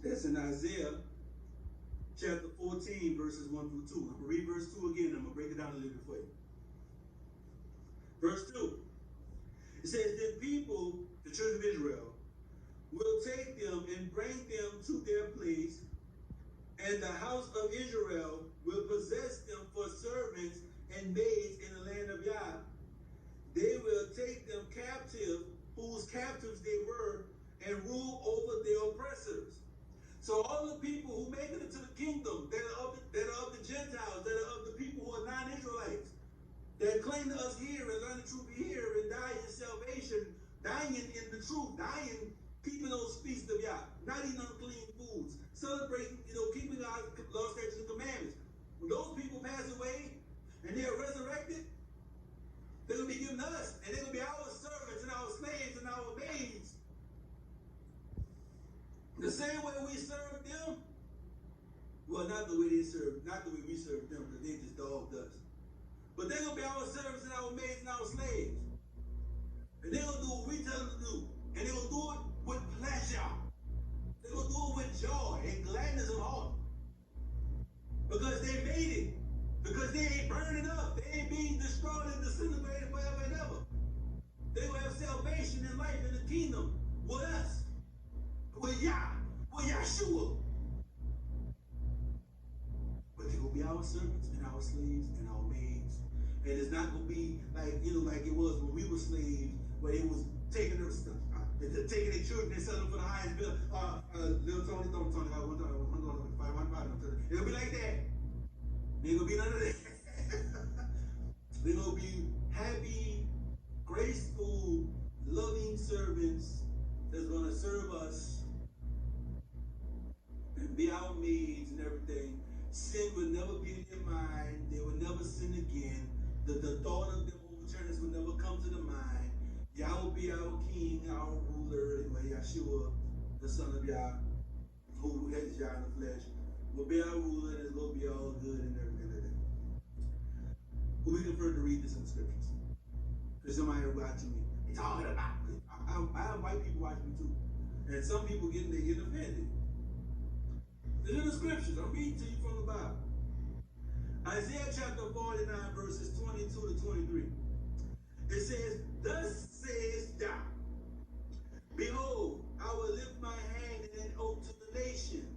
That's in Isaiah chapter 14, verses 1 through 2. I'm going to read verse 2 again. I'm going to break it down a little bit for you. Verse 2. It says, then people, the children of Israel, will take them and bring them to their place, and the house of Israel will possess them for servants and maids in the land of Yah. They will take them captive, whose captives they were, and rule over their oppressors. So all the people who make it into the kingdom, that are of the Gentiles, that are of the people who are non-Israelites, that claim to us here and learn the truth here and die in salvation, dying in the truth, dying, keeping those feasts of Yah, not eating unclean foods, celebrating, keeping God's law, statutes, and commandments. When those people pass away and they are resurrected, they're going to be given to us, and they're going to be our servants and our slaves and our maids. The same way we serve them, well, not the way they serve, not the way we serve them, because they just dogged us. But they're going to be our servants and our maids and our slaves. And they're going to do what we tell them to do. And they're going to do it with pleasure. They're going to do it with joy and gladness of heart. Because they made it. Because they ain't burning up. They ain't being destroyed and disintegrated forever and ever. They will have salvation and life in the kingdom with us. With Yah. With Yahshua. But they're going to be our servants and our slaves and our maids. And it's not going to be like, like it was when we were slaves, where they was taking their stuff. They're taking their children and selling them for the highest bill. Little Tony, it'll be like that. There ain't going to be none of that. They're going to be happy, graceful, loving servants that's going to serve us and be our maids and everything. Sin will never be in their mind. They will never sin again. The thought of them overturnings will never come to the mind. Yah will be our king, our ruler, anyway, Yahshua, the son of Yah, who has Yah in the flesh, will be our ruler, and it's going to be all good and everything like that. But we prefer to read this in the scriptures. Because somebody watching me, they're talking about it. I have white people watching me too. And some people getting offended. It's in the scriptures. I'm reading to you from the Bible. Isaiah chapter 49, verses 22 to 23. It says, thus says Yah, behold, I will lift my hand in an oath to the nations,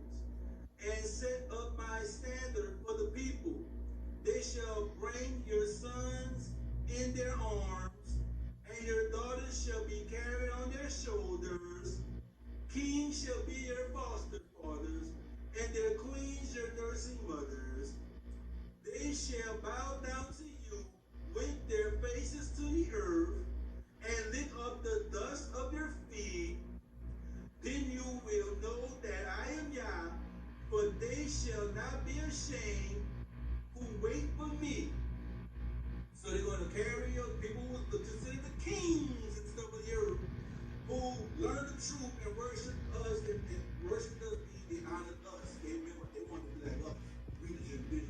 and set up my standard for the people. They shall bring your sons in their arms, and your daughters shall be carried on their shoulders. Kings shall be your foster fathers, and their queens your nursing mothers. They shall bow down to you with their faces to the earth, and lick up the dust of your feet. Then you will know that I am Yah, for they shall not be ashamed who wait for me. So they're going to carry your people who are considered the kings and stuff of the earth, who learn the truth and worship us and worship us, they honored us. They want to be like us. We the children.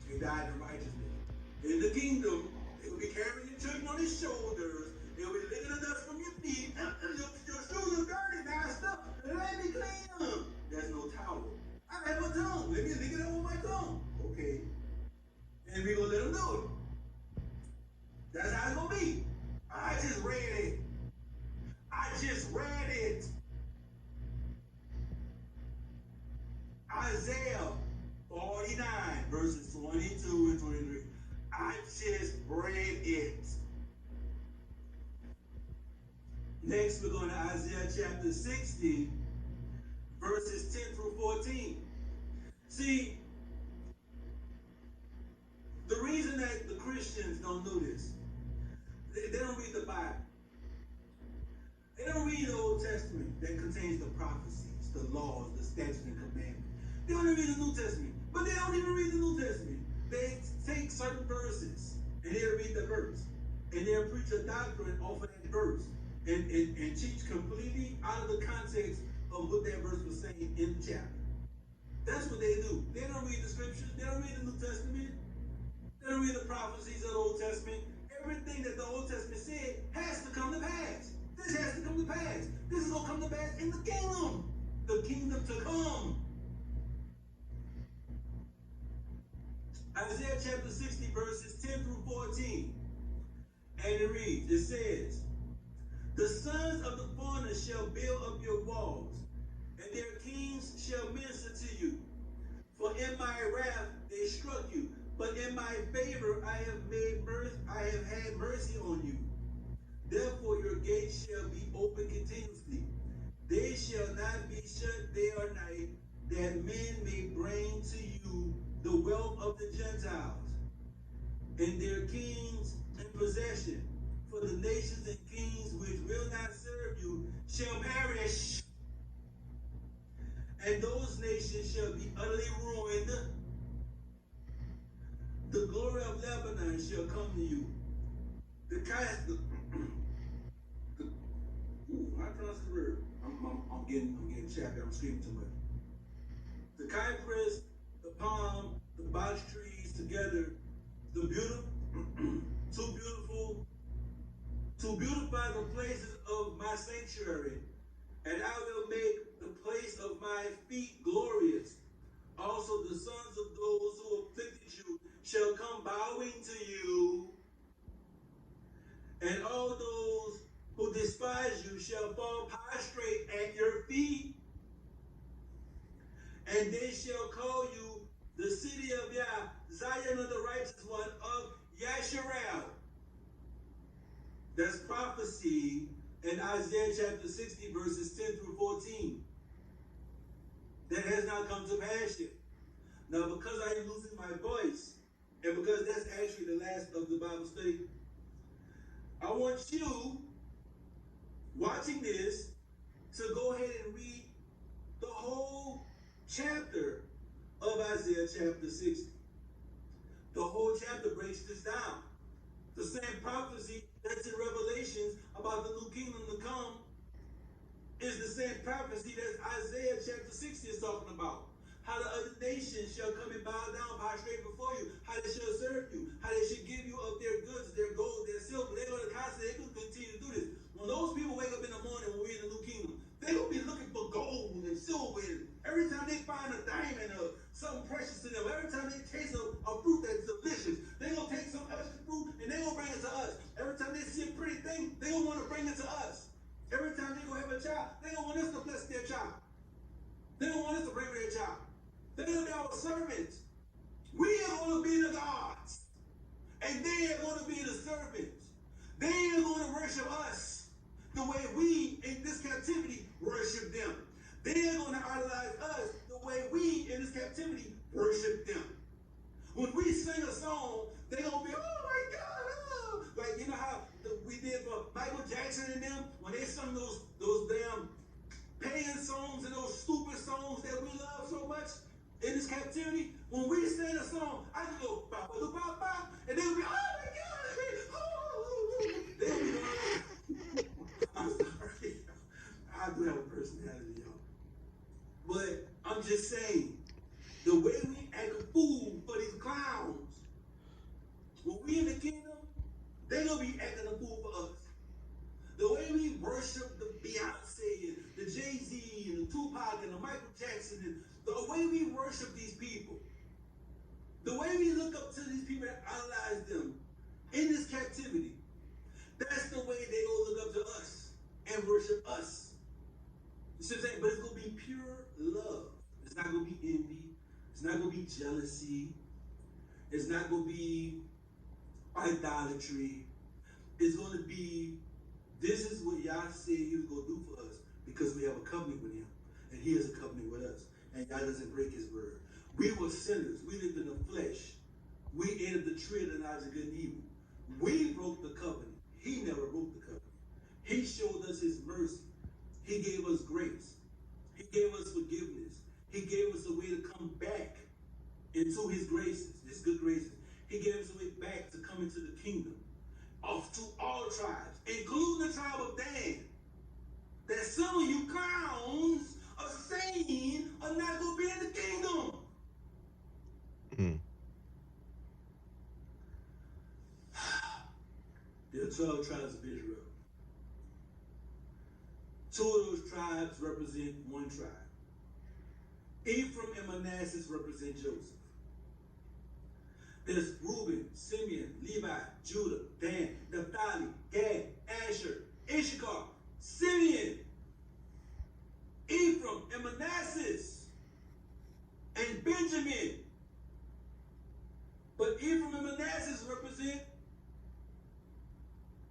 They died in righteousness. In the kingdom, they will be carrying your children on their shoulders. They will be licking the dust from your feet. Your shoes are dirty, nasty stuff. Let me clean them. There's no towel. I have a tongue. Let me lick it up with my tongue. Okay. And we're going to let them do it. That's how it's going to be. I just read it. Isaiah 49, verses 22 and 23. I just read it. Next, we're going to Isaiah chapter 60, verses 10 through 14. See, the reason that the Christians don't do this, they don't read the Bible. They don't read the Old Testament that contains the prophecies, the laws, the statutes, and commandments. They don't even read the New Testament. But they don't even read the New Testament. They take certain verses, and they'll read the verse. And they'll preach a doctrine off of that verse. And teach completely out of the context of what that verse was saying in the chapter. That's what they do. They don't read the scriptures. They don't read the New Testament. They don't read the prophecies of the Old Testament. Everything that the Old Testament said has to come to pass. This has to come to pass. This is going to come to pass in the kingdom. The kingdom to come. chapter 60, verses 10 through 14. And it reads, it says, the sons of the foreigners shall build up your walls, and their kings shall minister to you. For in my wrath they struck you, but in my favor I have had mercy on you. Therefore your gates shall be open continuously. They shall not be shut day or night, that men may bring to you the wealth of the Gentiles, and their kings in possession. For the nations and kings which will not serve you shall perish, and those nations shall be utterly ruined. The glory of Lebanon shall come to you. The I pronounce the word. I'm getting chappy. I'm screaming too much. The cypress, the palm, the box trees together, the beautiful, to beautify the places of my sanctuary, and I will make the place of my feet glorious. Also the sons of those who afflicted you shall come bowing to you, and all those who despise you shall fall prostrate at your feet. And they shall call you the city of Yah, Zion of the righteous one of Yasharal. That's prophecy in Isaiah chapter 60, verses 10 through 14. That has not come to pass yet. Now, because I am losing my voice, and because that's actually the last of the Bible study, I want you, watching this, to go ahead and read the whole chapter of Isaiah chapter 60. The whole chapter breaks this down. The same prophecy that's in Revelations about the new kingdom to come is the same prophecy that Isaiah chapter 60 is talking about. How the other nations shall come and bow down, prostrate before you. How they shall serve you. How they should give you of their goods, their gold, their silver. They're going to constantly, they're going to continue to do this. When those people wake up in the morning when we're in the new kingdom, they're going to be looking for gold and silver. And every time they find a diamond or something precious to them, every time they taste a fruit that's delicious, they're going to take some extra fruit and they're going to bring it to us. Every time they see a pretty thing, they're going to want to bring it to us. Every time they're going to have a child, they're going to want us to bless their child. They don't want us to bring their child. They're going to be our servants. We are going to be the gods. And they are going to be the servants. They are going to worship us the way we, in this captivity, worship them. They are going to idolize us the way we, in this captivity, worship them. When we sing a song, they're going to be, oh my God, oh. Like, you know how we did for Michael Jackson and them, when they sung those damn pagan songs and those stupid songs that we love so much in this captivity. When we sing a song, I can go ba ba ba ba, and they'll be, oh my God, oh. They'll be going, I'm sorry, I do have a personality, y'all. But I'm just saying, the way we act a fool for these clowns, when we in the kingdom, they're gonna be acting a fool for us. The way we worship the Beyonce and the Jay-Z and the Tupac and the Michael Jackson, and the way we worship these people, the way we look up to these people and idolize them in this captivity, that's the way they gonna look up to us and worship us. You see what I'm saying? But it's gonna be pure love. It's not gonna be envy. It's not gonna be jealousy. It's not gonna be idolatry. It's gonna be, this is what Yah said he was going to do for us because we have a covenant with him. And he has a covenant with us. And Yah doesn't break his word. We were sinners. We lived in the flesh. We ate of the tree of the knowledge of good and evil. We broke the covenant. He never broke the covenant. He showed us his mercy. He gave us grace. He gave us forgiveness. He gave us a way to come back into his graces, his good graces. He gave us a way back to come into the kingdom. Off to all tribes, including the tribe of Dan. That some of you clowns are saying are not going to be in the kingdom. There are 12 tribes of Israel. 2 of those tribes represent one tribe. Ephraim and Manasseh represent Joseph. There's Reuben, Simeon, Levi, Judah, Dan, Naphtali, Gad, Asher, Issachar, Simeon, Ephraim, and Manasseh, and Benjamin. But Ephraim and Manasseh represent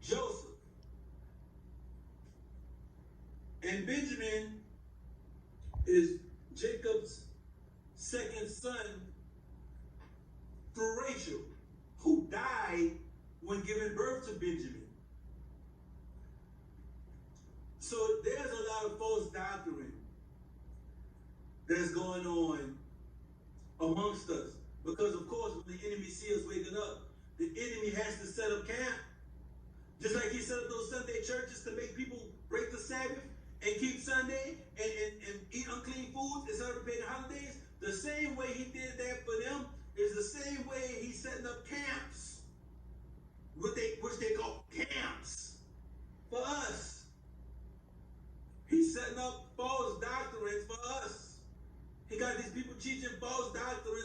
Joseph. And Benjamin is Jacob's second son through Rachel, who died when giving birth to Benjamin. So there's a lot of false doctrine that's going on amongst us. Because of course, when the enemy sees us waking up, the enemy has to set up camp. Just like he set up those Sunday churches to make people break the Sabbath and keep Sunday and eat unclean foods and celebrate the holidays. The same way he did that for them is the same way he's setting up camps, which they call camps for us. He's setting up false doctrines for us. He got these people teaching false doctrines